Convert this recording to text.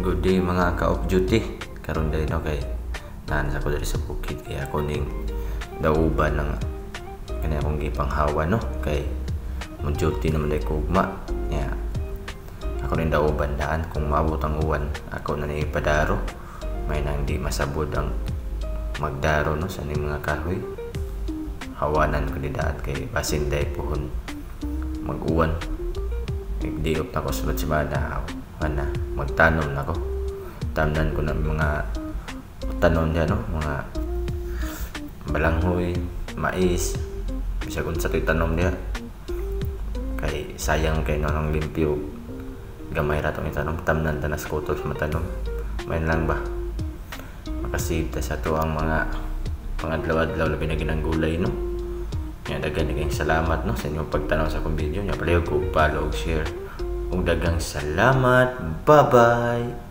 Good day mga ka-off duty. Karon dahil kay naan ako dali sa bukid kaya ako ning dauban ng kanya akong gipanghawa no kay mo duty naman dai kugma. Yeah. Ako ning dauban daan kung maabot ang uwan ako na ni padaro. May nang di masabod ang magdaro no sa ning mga kahoy. Hawanan ko di daan kay basin dai pohon mag-uwan. Nagdiop na ko sulod si Mada. Magtanom na ko. Tamnan ko na mga tanom dyan, no? Mga balanghoy, mais. Bisa kung sa tanom niya. Kay sayang kay nang limpyo. Gamay ratong itanom. Tamnan tanas kutos matanom. Mayan lang ba? Makasave ta sa to ang mga adlaw-adlaw labi na ginanggulay, no? Yan, dagang salamat no sa inyong pagtanaw sa akong video. Yan, palayo ko, follow, share. Kung dagang salamat. Bye-bye!